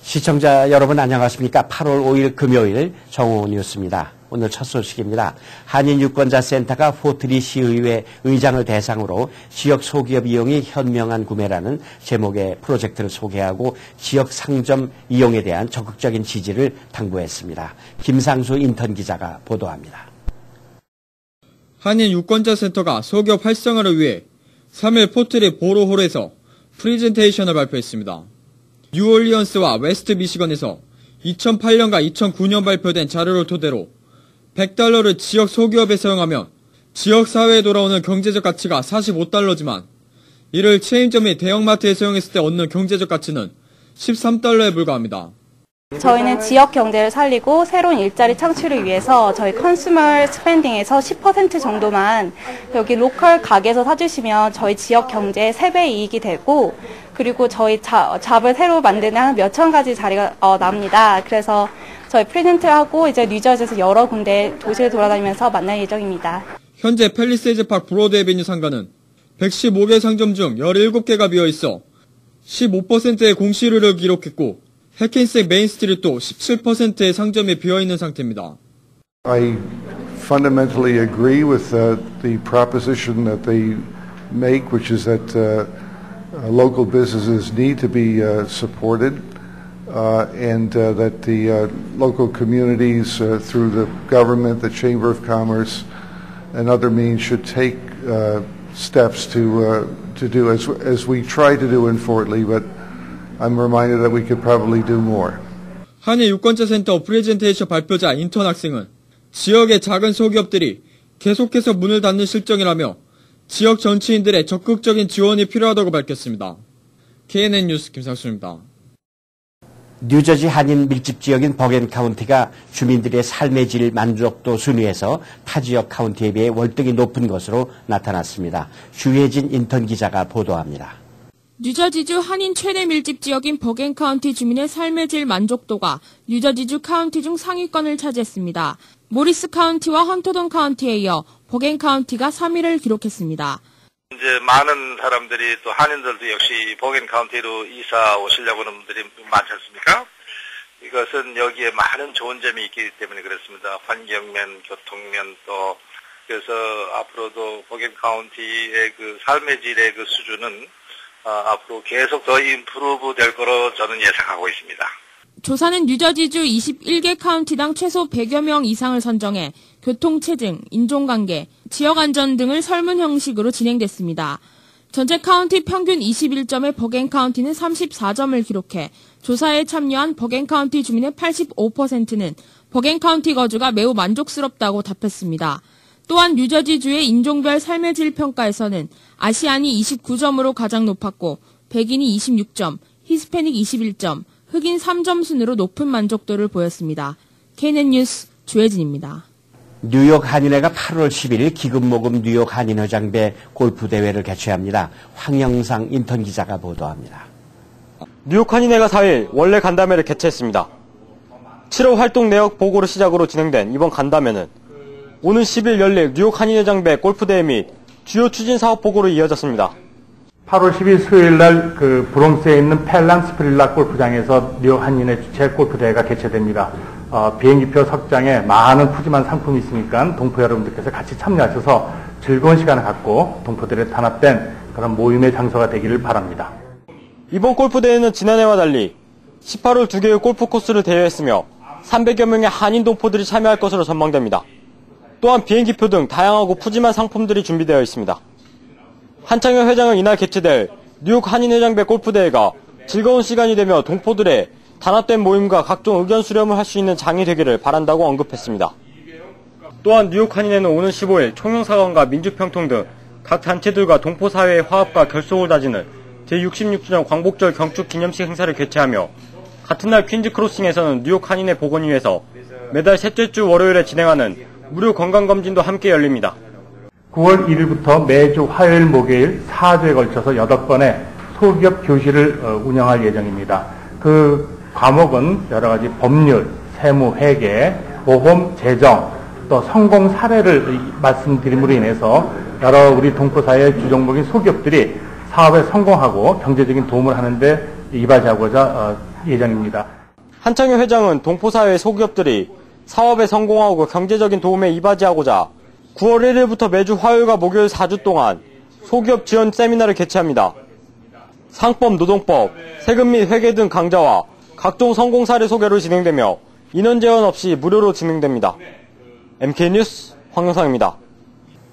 시청자 여러분 안녕하십니까? 8월 5일 금요일 정오 뉴스입니다. 오늘 첫 소식입니다. 한인유권자센터가 포트리 시의회 의장을 대상으로 지역 소기업 이용이 현명한 구매라는 제목의 프로젝트를 소개하고 지역 상점 이용에 대한 적극적인 지지를 당부했습니다. 김상수 인턴 기자가 보도합니다. 한인유권자센터가 소기업 활성화를 위해 3일 포트리 보로홀에서 프리젠테이션을 발표했습니다. 뉴올리언스와 웨스트 미시건에서 2008년과 2009년 발표된 자료를 토대로 $100를 지역 소기업에 사용하면 지역 사회에 돌아오는 경제적 가치가 $45지만 이를 체인점이 대형마트에 사용했을 때 얻는 경제적 가치는 $13에 불과합니다. 저희는 지역 경제를 살리고 새로운 일자리 창출을 위해서 저희 컨슈머 스펜딩에서 10% 정도만 여기 로컬 가게에서 사주시면 저희 지역 경제의 3배 이익이 되고 그리고 저희 잡을 새로 만드는 한 몇천 가지 자리가 납니다. 그래서 저희 프레젠트를 하고 이제 뉴저지에서 여러 군데 도시를 돌아다니면서 만날 예정입니다. 현재 팰리세이즈 파크 브로드 애비뉴 상가는 115개 상점 중 17개가 비어있어 15%의 공실률을 기록했고 해킨스의 메인 스트리트도 17%의 상점이 비어있는 상태입니다. I fundamentally agree with the proposition that they make, which is that local businesses need to be supported and that the local communities through the government, the Chamber of Commerce and other means should take steps to do as we try to do in Fort Lee, but I'm reminded that we could probably do more. 한일 유권자센터 프레젠테이션 발표자 인턴 학생은 지역의 작은 소기업들이 계속해서 문을 닫는 실정이라며 지역 정치인들의 적극적인 지원이 필요하다고 밝혔습니다. KNN 뉴스 김상수입니다. 뉴저지 한인 밀집 지역인 버겐 카운티가 주민들의 삶의 질 만족도 순위에서 타 지역 카운티에 비해 월등히 높은 것으로 나타났습니다. 주혜진 인턴 기자가 보도합니다. 뉴저지주 한인 최대 밀집 지역인 버겐 카운티 주민의 삶의 질 만족도가 뉴저지주 카운티 중 상위권을 차지했습니다. 모리스 카운티와 헌터돈 카운티에 이어 버겐 카운티가 3위를 기록했습니다. 이제 많은 사람들이 또 한인들도 역시 버겐 카운티로 이사 오시려고 하는 분들이 많지 않습니까? 이것은 여기에 많은 좋은 점이 있기 때문에 그렇습니다. 환경면, 교통면 또 그래서 앞으로도 버겐 카운티의 그 삶의 질의 그 수준은 앞으로 계속 더 임프루브 될 거로 저는 예상하고 있습니다. 조사는 뉴저지주 21개 카운티당 최소 100여 명 이상을 선정해 교통체증, 인종관계, 지역안전 등을 설문 형식으로 진행됐습니다. 전체 카운티 평균 21점의 버겐 카운티는 34점을 기록해 조사에 참여한 버겐 카운티 주민의 85%는 버겐 카운티 거주가 매우 만족스럽다고 답했습니다. 또한 뉴저지주의 인종별 삶의 질 평가에서는 아시안이 29점으로 가장 높았고 백인이 26점, 히스패닉 21점, 흑인 3점 순으로 높은 만족도를 보였습니다. KNN 뉴스 주혜진입니다. 뉴욕 한인회가 8월 10일 기금모금 뉴욕 한인회장배 골프대회를 개최합니다. 황영상 인턴 기자가 보도합니다. 뉴욕 한인회가 4일 원래 간담회를 개최했습니다. 7월 활동 내역 보고를 시작으로 진행된 이번 간담회는 오는 10일 열릴 뉴욕 한인회장배 골프대회 및 주요 추진 사업 보고로 이어졌습니다. 8월 10일 수요일 날 브롱스에 있는 펠람 스프릴라 골프장에서 뉴욕 한인회 주최 골프대회가 개최됩니다. 비행기표 석장에 많은 푸짐한 상품이 있으니까 동포 여러분들께서 같이 참여하셔서 즐거운 시간을 갖고 동포들의 단합된 그런 모임의 장소가 되기를 바랍니다. 이번 골프대회는 지난해와 달리 18홀 2개의 골프 코스를 대여했으며 300여 명의 한인 동포들이 참여할 것으로 전망됩니다. 또한 비행기표 등 다양하고 푸짐한 상품들이 준비되어 있습니다. 한창현 회장은 이날 개최될 뉴욕 한인회장배 골프대회가 즐거운 시간이 되며 동포들의 단합된 모임과 각종 의견 수렴을 할 수 있는 장이 되기를 바란다고 언급했습니다. 또한 뉴욕 한인회는 오는 15일 총영사관과 민주평통 등 각 단체들과 동포사회의 화합과 결속을 다지는 제66주년 광복절 경축 기념식 행사를 개최하며 같은 날 퀸즈 크로싱에서는 뉴욕 한인회 보건위에서 매달 셋째 주 월요일에 진행하는 무료 건강검진도 함께 열립니다. 9월 1일부터 매주 화요일, 목요일 4주에 걸쳐서 8번의 소기업 교실을 운영할 예정입니다. 그 과목은 여러 가지 법률, 세무, 회계, 보험, 재정, 또 성공 사례를 말씀드림으로 인해서 여러 우리 동포사회의 주종목인 소기업들이 사업에 성공하고 경제적인 도움을 하는데 이바지하고자 예정입니다. 한창현 회장은 동포사회 소기업들이 사업에 성공하고 경제적인 도움에 이바지하고자 9월 1일부터 매주 화요일과 목요일 4주 동안 소기업 지원 세미나를 개최합니다. 상법, 노동법, 세금 및 회계 등 강좌와 각종 성공 사례 소개로 진행되며 인원 제한 없이 무료로 진행됩니다. MK뉴스 황영상입니다.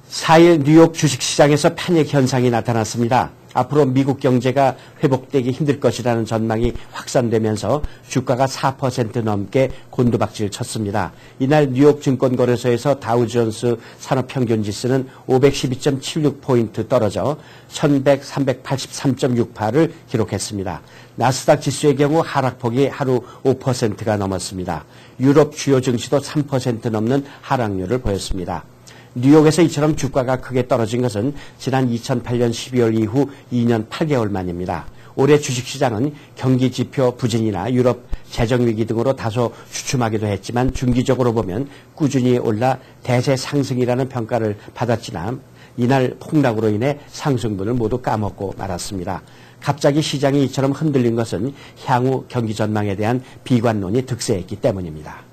4일 뉴욕 주식시장에서 패닉 현상이 나타났습니다. 앞으로 미국 경제가 회복되기 힘들 것이라는 전망이 확산되면서 주가가 4% 넘게 곤두박질 쳤습니다. 이날 뉴욕 증권거래소에서 다우존스 산업평균지수는 512.76포인트 떨어져 1183.83.68을 기록했습니다. 나스닥 지수의 경우 하락폭이 하루 5%가 넘었습니다. 유럽 주요 증시도 3% 넘는 하락률을 보였습니다. 뉴욕에서 이처럼 주가가 크게 떨어진 것은 지난 2008년 12월 이후 2년 8개월 만입니다. 올해 주식시장은 경기지표 부진이나 유럽 재정위기 등으로 다소 주춤하기도 했지만 중기적으로 보면 꾸준히 올라 대세 상승이라는 평가를 받았지만 이날 폭락으로 인해 상승분을 모두 까먹고 말았습니다. 갑자기 시장이 이처럼 흔들린 것은 향후 경기 전망에 대한 비관론이 득세했기 때문입니다.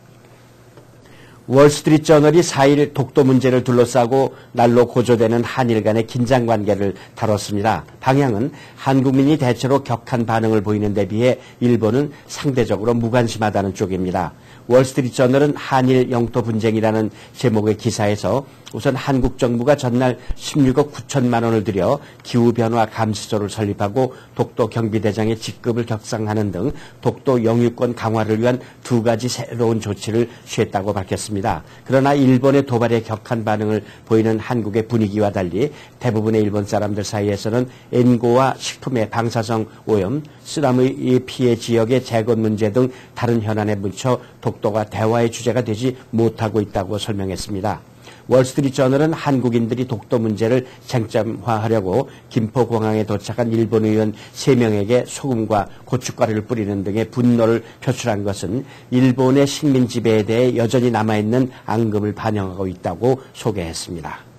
월스트리트저널이 4일 독도 문제를 둘러싸고 날로 고조되는 한일 간의 긴장 관계를 다뤘습니다. 방향은 한국민이 대체로 격한 반응을 보이는 데 비해 일본은 상대적으로 무관심하다는 쪽입니다. 월스트리트저널은 한일 영토 분쟁이라는 제목의 기사에서 우선 한국 정부가 전날 16억 9천만 원을 들여 기후변화 감시소를 설립하고 독도 경비대장의 직급을 격상하는 등 독도 영유권 강화를 위한 두 가지 새로운 조치를 취했다고 밝혔습니다. 그러나 일본의 도발에 격한 반응을 보이는 한국의 분위기와 달리 대부분의 일본 사람들 사이에서는 엔고와 식품의 방사성 오염, 쓰나미 피해 지역의 재건 문제 등 다른 현안에 묻혀 독도가 대화의 주제가 되지 못하고 있다고 설명했습니다. 월스트리트저널은 한국인들이 독도 문제를 쟁점화하려고 김포공항에 도착한 일본 의원 3명에게 소금과 고춧가루를 뿌리는 등의 분노를 표출한 것은 일본의 식민 지배에 대해 여전히 남아있는 앙금을 반영하고 있다고 소개했습니다.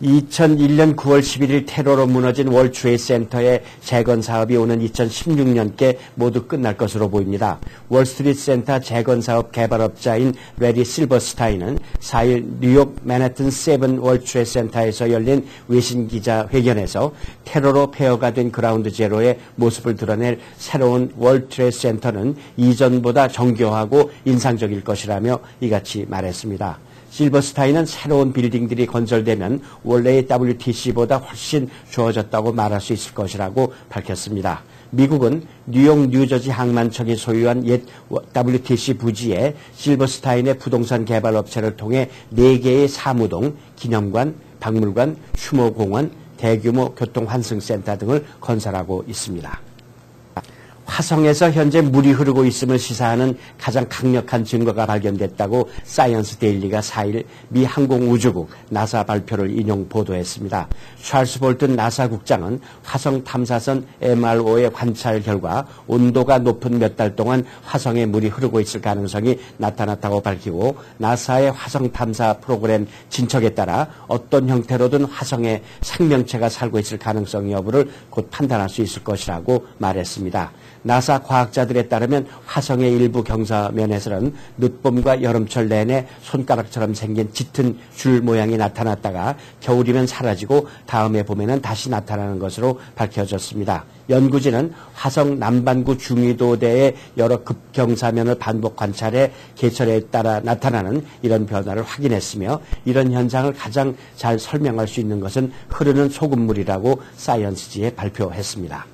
2001년 9월 11일 테러로 무너진 월트레이드 센터의 재건 사업이 오는 2016년께 모두 끝날 것으로 보입니다. 월스트리트 센터 재건 사업 개발업자인 레리 실버스타인은 4일 뉴욕 맨해튼 세븐 월트레이드 센터에서 열린 외신 기자회견에서 테러로 폐허가 된 그라운드 제로의 모습을 드러낼 새로운 월트레이드 센터는 이전보다 정교하고 인상적일 것이라며 이같이 말했습니다. 실버스타인은 새로운 빌딩들이 건설되면 원래의 WTC보다 훨씬 좋아졌다고 말할 수 있을 것이라고 밝혔습니다. 미국은 뉴욕 뉴저지 항만청이 소유한 옛 WTC 부지에 실버스타인의 부동산 개발 업체를 통해 4개의 사무동, 기념관, 박물관, 추모공원, 대규모 교통환승센터 등을 건설하고 있습니다. 화성에서 현재 물이 흐르고 있음을 시사하는 가장 강력한 증거가 발견됐다고 사이언스 데일리가 4일 미 항공우주국 나사 발표를 인용 보도했습니다. 찰스 볼튼 나사 국장은 화성 탐사선 MRO의 관찰 결과 온도가 높은 몇 달 동안 화성에 물이 흐르고 있을 가능성이 나타났다고 밝히고 나사의 화성 탐사 프로그램 진척에 따라 어떤 형태로든 화성에 생명체가 살고 있을 가능성 여부를 곧 판단할 수 있을 것이라고 말했습니다. 나사 과학자들에 따르면 화성의 일부 경사면에서는 늦봄과 여름철 내내 손가락처럼 생긴 짙은 줄 모양이 나타났다가 겨울이면 사라지고 다음에 봄에는 다시 나타나는 것으로 밝혀졌습니다. 연구진은 화성 남반구 중위도대의 여러 급경사면을 반복 관찰해 계절에 따라 나타나는 이런 변화를 확인했으며 이런 현상을 가장 잘 설명할 수 있는 것은 흐르는 소금물이라고 사이언스지에 발표했습니다.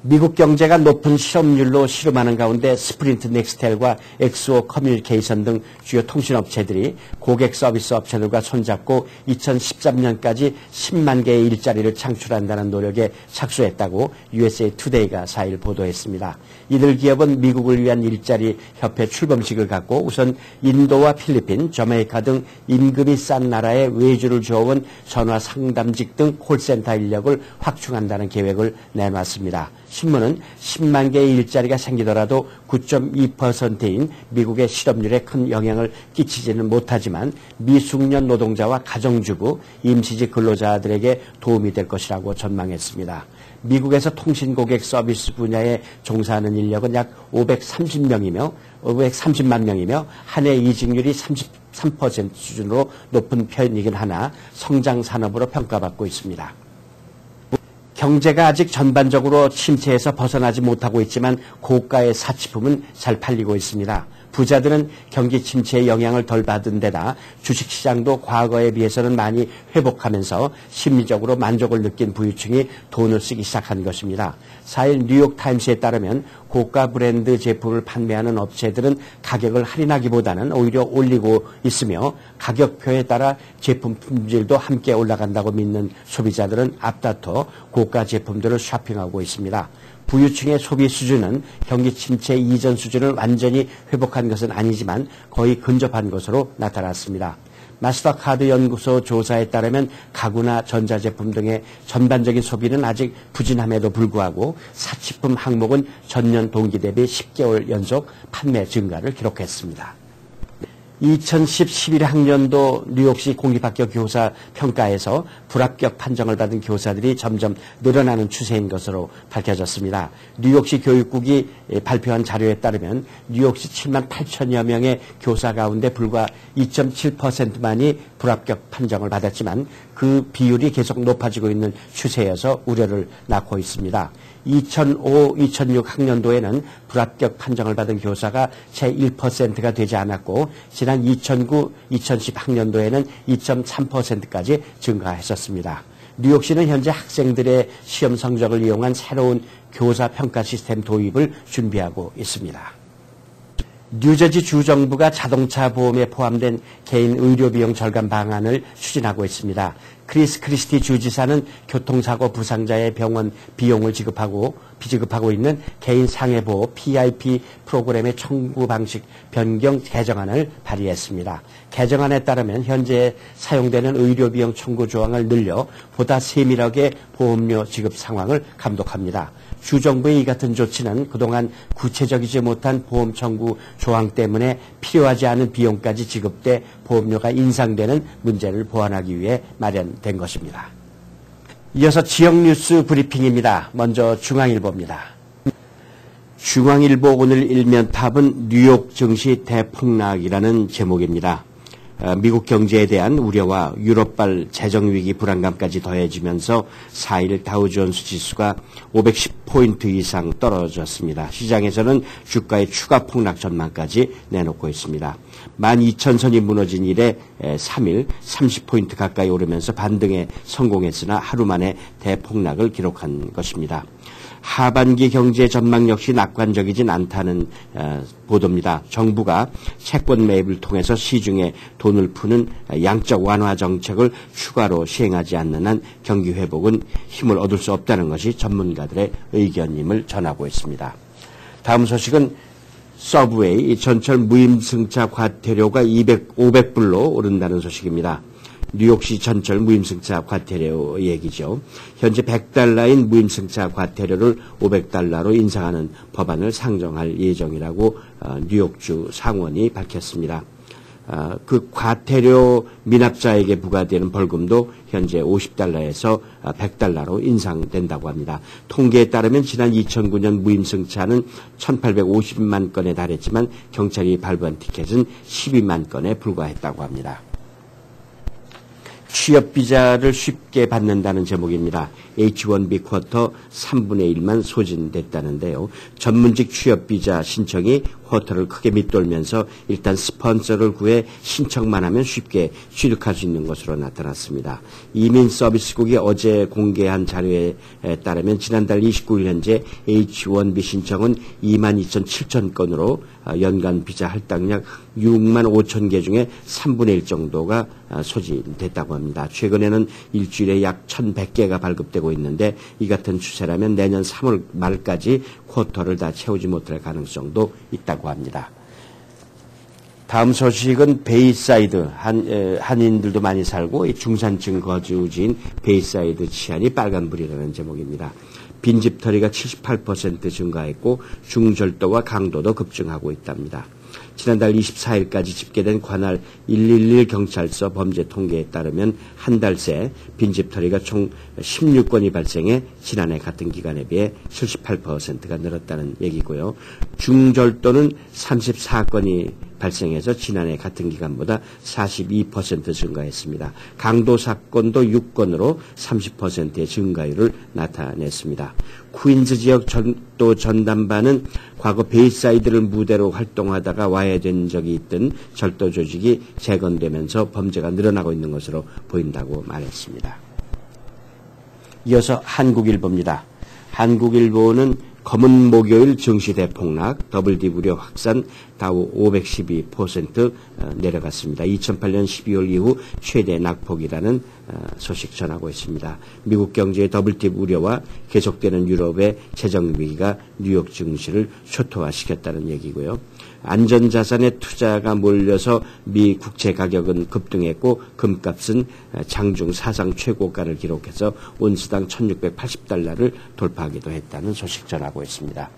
미국 경제가 높은 실업률로 씨름하는 가운데 스프린트 넥스텔과 엑스오 커뮤니케이션 등 주요 통신업체들이 고객 서비스 업체들과 손잡고 2013년까지 10만 개의 일자리를 창출한다는 노력에 착수했다고 USA Today가 4일 보도했습니다. 이들 기업은 미국을 위한 일자리 협회 출범식을 갖고 우선 인도와 필리핀, 저메이카 등 임금이 싼 나라에 외주를 주어온 전화 상담직 등 콜센터 인력을 확충한다는 계획을 내놨습니다. 신문은 10만 개의 일자리가 생기더라도 9.2%인 미국의 실업률에 큰 영향을 끼치지는 못하지만 미숙련 노동자와 가정주부, 임시직 근로자들에게 도움이 될 것이라고 전망했습니다. 미국에서 통신고객 서비스 분야에 종사하는 인력은 약 530만 명이며 한 해 이직률이 33% 수준으로 높은 편이긴 하나 성장 산업으로 평가받고 있습니다. 경제가 아직 전반적으로 침체에서 벗어나지 못하고 있지만 고가의 사치품은 잘 팔리고 있습니다. 부자들은 경기 침체의 영향을 덜 받은 데다 주식시장도 과거에 비해서는 많이 회복하면서 심리적으로 만족을 느낀 부유층이 돈을 쓰기 시작한 것입니다. 4일 뉴욕타임스에 따르면 고가 브랜드 제품을 판매하는 업체들은 가격을 할인하기보다는 오히려 올리고 있으며 가격표에 따라 제품 품질도 함께 올라간다고 믿는 소비자들은 앞다퉈 고가 제품들을 쇼핑하고 있습니다. 부유층의 소비 수준은 경기 침체 이전 수준을 완전히 회복한 것은 아니지만 거의 근접한 것으로 나타났습니다. 마스터카드 연구소 조사에 따르면 가구나 전자제품 등의 전반적인 소비는 아직 부진함에도 불구하고 사치품 항목은 전년 동기 대비 10개월 연속 판매 증가를 기록했습니다. 2010-11 학년도 뉴욕시 공립학교 교사 평가에서 불합격 판정을 받은 교사들이 점점 늘어나는 추세인 것으로 밝혀졌습니다. 뉴욕시 교육국이 발표한 자료에 따르면 뉴욕시 7만 8천여 명의 교사 가운데 불과 2.7%만이 불합격 판정을 받았지만 그 비율이 계속 높아지고 있는 추세여서 우려를 낳고 있습니다. 2005-2006 학년도에는 불합격 판정을 받은 교사가 채 1%가 되지 않았고 지난 2009-2010 학년도에는 2.3%까지 증가했었습니다. 뉴욕시는 현재 학생들의 시험 성적을 이용한 새로운 교사 평가 시스템 도입을 준비하고 있습니다. 뉴저지 주정부가 자동차 보험에 포함된 개인 의료비용 절감 방안을 추진하고 있습니다. 크리스 크리스티 주지사는 교통사고 부상자의 병원 비용을 지급하고 있는 개인 상해보호 PIP 프로그램의 청구 방식 변경 개정안을 발의했습니다. 개정안에 따르면 현재 사용되는 의료비용 청구 조항을 늘려 보다 세밀하게 보험료 지급 상황을 감독합니다. 주정부의 이 같은 조치는 그동안 구체적이지 못한 보험 청구 조항 때문에 필요하지 않은 비용까지 지급돼 보험료가 인상되는 문제를 보완하기 위해 마련된 것입니다. 이어서 지역 뉴스 브리핑입니다. 먼저 중앙일보입니다. 중앙일보 오늘 일면 탑은 뉴욕 증시 대폭락이라는 제목입니다. 미국 경제에 대한 우려와 유럽발 재정위기 불안감까지 더해지면서 4일 다우존스 지수가 510포인트 이상 떨어졌습니다. 시장에서는 주가의 추가 폭락 전망까지 내놓고 있습니다. 12,000선이 무너진 이래 3일 30포인트 가까이 오르면서 반등에 성공했으나 하루 만에 대폭락을 기록한 것입니다. 하반기 경제 전망 역시 낙관적이진 않다는 보도입니다. 정부가 채권 매입을 통해서 시중에 돈을 푸는 양적 완화 정책을 추가로 시행하지 않는 한 경기 회복은 힘을 얻을 수 없다는 것이 전문가들의 의견임을 전하고 있습니다. 다음 소식은 서브웨이 전철 무임승차 과태료가 500불로 오른다는 소식입니다. 뉴욕시 전철 무임승차 과태료 얘기죠. 현재 $100인 무임승차 과태료를 $500로 인상하는 법안을 상정할 예정이라고 뉴욕주 상원이 밝혔습니다. 그 과태료 미납자에게 부과되는 벌금도 현재 $50에서 $100로 인상된다고 합니다. 통계에 따르면 지난 2009년 무임승차는 1,850만 건에 달했지만 경찰이 발부한 티켓은 12만 건에 불과했다고 합니다. 취업비자를 쉽게 받는다는 제목입니다. H-1B 쿼터 3분의 1만 소진됐다는데요. 전문직 취업비자 신청이 쿼터를 크게 밑돌면서 일단 스폰서를 구해 신청만 하면 쉽게 취득할 수 있는 것으로 나타났습니다. 이민서비스국이 어제 공개한 자료에 따르면 지난달 29일 현재 H-1B 신청은 22,700건으로 연간 비자 할당량 6만 5천 개 중에 3분의 1 정도가 소진됐다고 합니다. 최근에는 일주일에 약 1,100개가 발급되고 있는데 이 같은 추세라면 내년 3월 말까지 쿼터를 다 채우지 못할 가능성도 있다고 합니다. 다음 소식은 베이사이드, 한인들도 많이 살고 중산층 거주지인 베이사이드 치안이 빨간불이라는 제목입니다. 빈집털이가 78% 증가했고 중절도와 강도도 급증하고 있답니다. 지난달 24일까지 집계된 관할 111 경찰서 범죄 통계에 따르면 한 달 새 빈집털이가 총 16건이 발생해 지난해 같은 기간에 비해 78%가 늘었다는 얘기고요. 중절도는 34건이 발생해서 지난해 같은 기간보다 42% 증가했습니다. 강도 사건도 6건으로 30%의 증가율을 나타냈습니다. 퀸즈 지역 절도 전담반은 과거 베이사이드를 무대로 활동하다가 와해된 적이 있던 절도 조직이 재건되면서 범죄가 늘어나고 있는 것으로 보인다고 말했습니다. 이어서 한국일보입니다. 한국일보는 검은 목요일 증시 대폭락, 더블디 우려 확산, 다우 512% 내려갔습니다. 2008년 12월 이후 최대 낙폭이라는 소식 전하고 있습니다. 미국 경제의 더블딥 우려와 계속되는 유럽의 재정 위기가 뉴욕 증시를 초토화시켰다는 얘기고요. 안전자산에 투자가 몰려서 미 국채 가격은 급등했고 금값은 장중 사상 최고가를 기록해서 온스당 1680달러를 돌파하기도 했다는 소식 전하고 있습니다.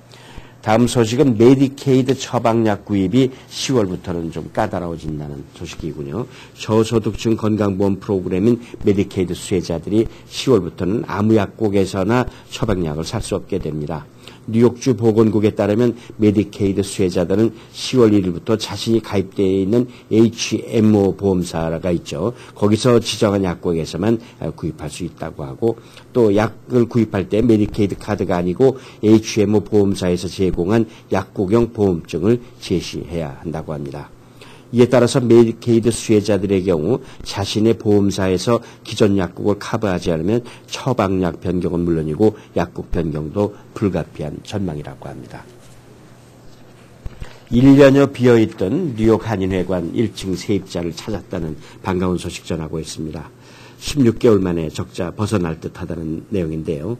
다음 소식은 메디케이드 처방약 구입이 10월부터는 좀 까다로워진다는 소식이군요. 저소득층 건강보험 프로그램인 메디케이드 수혜자들이 10월부터는 아무 약국에서나 처방약을 살 수 없게 됩니다. 뉴욕주 보건국에 따르면 메디케이드 수혜자들은 10월 1일부터 자신이 가입되어 있는 HMO 보험사가 있죠. 거기서 지정한 약국에서만 구입할 수 있다고 하고 또 약을 구입할 때 메디케이드 카드가 아니고 HMO 보험사에서 제공한 약국용 보험증을 제시해야 한다고 합니다. 이에 따라서 메디케이드 수혜자들의 경우 자신의 보험사에서 기존 약국을 커버하지 않으면 처방약 변경은 물론이고 약국 변경도 불가피한 전망이라고 합니다. 1년여 비어있던 뉴욕 한인회관 1층 세입자를 찾았다는 반가운 소식 전하고 있습니다. 16개월 만에 적자 벗어날 듯하다는 내용인데요.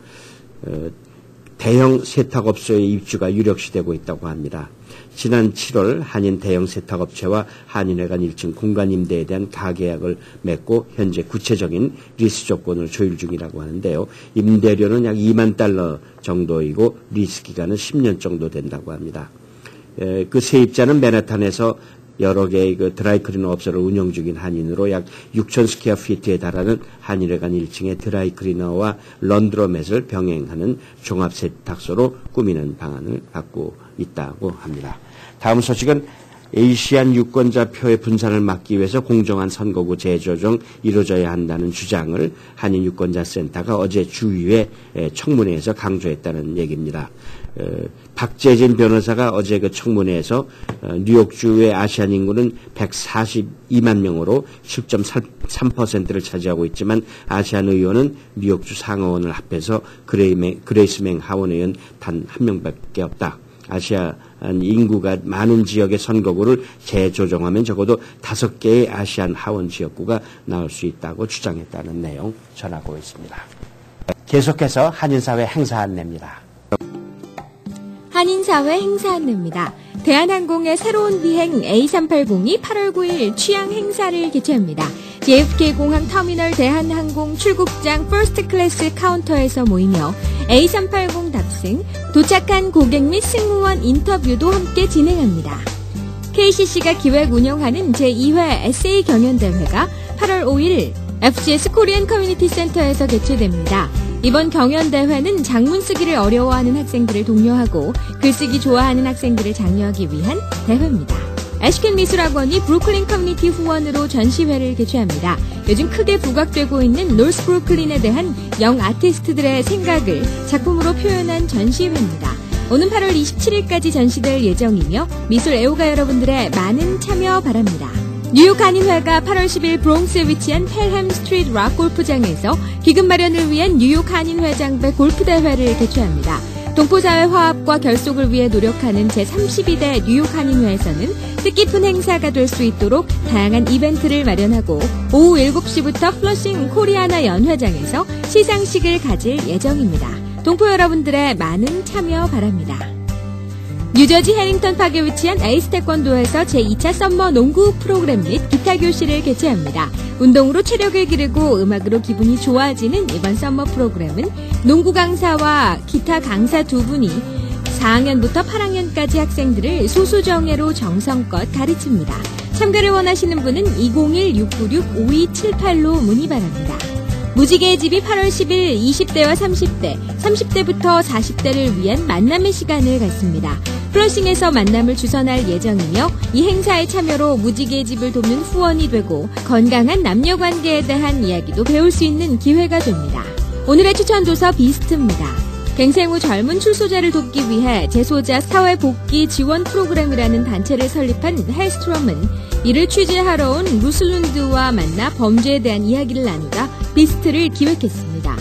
대형 세탁업소의 입주가 유력시되고 있다고 합니다. 지난 7월 한인 대형 세탁업체와 한인회관 1층 공간 임대에 대한 가계약을 맺고 현재 구체적인 리스 조건을 조율 중이라고 하는데요. 임대료는 약 2만 달러 정도이고 리스 기간은 10년 정도 된다고 합니다. 그 세입자는 맨하탄에서 여러 개의 그 드라이클리너 업소를 운영 중인 한인으로 약 6천 스퀘어 피트에 달하는 한인회관 1층의 드라이클리너와 런드로맷을 병행하는 종합 세탁소로 꾸미는 방안을 갖고 있다고 합니다. 다음 소식은 아시안 유권자표의 분산을 막기 위해서 공정한 선거구 재조정 이루어져야 한다는 주장을 한인 유권자센터가 어제 주의회 청문회에서 강조했다는 얘기입니다. 박재진 변호사가 어제 그 청문회에서 뉴욕주의 아시안 인구는 142만 명으로 7.3%를 차지하고 있지만 아시안 의원은 뉴욕주 상하원을 합해서 그레이스맹 하원 의원 단 한 명밖에 없다. 아시안 인구가 많은 지역의 선거구를 재조정하면 적어도 5개의 아시안 하원 지역구가 나올 수 있다고 주장했다는 내용 전하고 있습니다. 계속해서 한인사회 행사 안내입니다. 한인사회 행사 안내입니다. 대한항공의 새로운 비행 A380이 8월 9일 취향 행사를 개최합니다. JFK공항 터미널 대한항공 출국장 퍼스트 클래스 카운터에서 모이며 A380 탑승, 도착한 고객 및 승무원 인터뷰도 함께 진행합니다. KCC가 기획 운영하는 제2회 SA 경연대회가 8월 5일 FGS 코리안 커뮤니티 센터에서 개최됩니다. 이번 경연대회는 장문 쓰기를 어려워하는 학생들을 독려하고 글쓰기 좋아하는 학생들을 장려하기 위한 대회입니다. 애쉬켄 미술학원이 브루클린 커뮤니티 후원으로 전시회를 개최합니다. 요즘 크게 부각되고 있는 노스 브루클린에 대한 영 아티스트들의 생각을 작품으로 표현한 전시회입니다. 오는 8월 27일까지 전시될 예정이며 미술 애호가 여러분들의 많은 참여 바랍니다. 뉴욕 한인회가 8월 10일 브롱스에 위치한 펠햄 스트리트 락 골프장에서 기금 마련을 위한 뉴욕 한인회장배 골프대회를 개최합니다. 동포사회 화합과 결속을 위해 노력하는 제32대 뉴욕 한인회에서는 뜻깊은 행사가 될 수 있도록 다양한 이벤트를 마련하고 오후 7시부터 플러싱 코리아나 연회장에서 시상식을 가질 예정입니다. 동포 여러분들의 많은 참여 바랍니다. 뉴저지 해링턴 파크에 위치한 에이스 태권도에서 제2차 썸머 농구 프로그램 및 기타 교실을 개최합니다. 운동으로 체력을 기르고 음악으로 기분이 좋아지는 이번 썸머 프로그램은 농구 강사와 기타 강사 두 분이 4학년부터 8학년까지 학생들을 소수정예로 정성껏 가르칩니다. 참가를 원하시는 분은 201-696-5278로 문의 바랍니다. 무지개의 집이 8월 10일 20대와 30대, 30대부터 40대를 위한 만남의 시간을 갖습니다. 플러싱에서 만남을 주선할 예정이며 이 행사의 참여로 무지개의 집을 돕는 후원이 되고 건강한 남녀관계에 대한 이야기도 배울 수 있는 기회가 됩니다. 오늘의 추천 도서 비스트입니다. 갱생 후 젊은 출소자를 돕기 위해 재소자 사회복귀 지원 프로그램을 하는 단체를 설립한 헬스트롬은 이를 취재하러 온 루슬룬드와 만나 범죄에 대한 이야기를 나누다 비스트를 기획했습니다.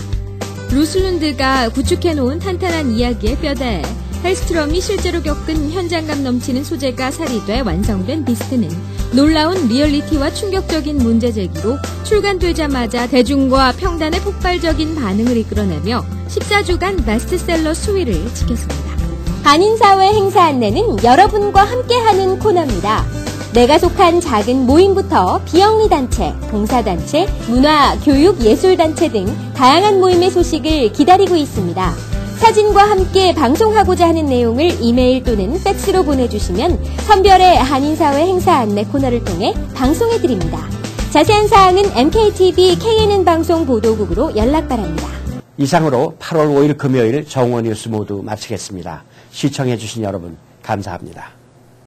루슬룬드가 구축해놓은 탄탄한 이야기의 뼈대에 헬스트롬이 실제로 겪은 현장감 넘치는 소재가 살이돼 완성된 비스트는 놀라운 리얼리티와 충격적인 문제 제기로 출간되자마자 대중과 평단의 폭발적인 반응을 이끌어내며 14주간 베스트셀러 수위를 지켰습니다. 한인사회 행사 안내는 여러분과 함께하는 코너입니다. 내가 속한 작은 모임부터 비영리단체, 봉사단체, 문화, 교육, 예술단체 등 다양한 모임의 소식을 기다리고 있습니다. 사진과 함께 방송하고자 하는 내용을 이메일 또는 팩스로 보내주시면 선별의 한인사회 행사 안내 코너를 통해 방송해드립니다. 자세한 사항은 MKTV KNN 방송 보도국으로 연락 바랍니다. 이상으로 8월 5일 금요일 정오 뉴스 모두 마치겠습니다. 시청해주신 여러분 감사합니다.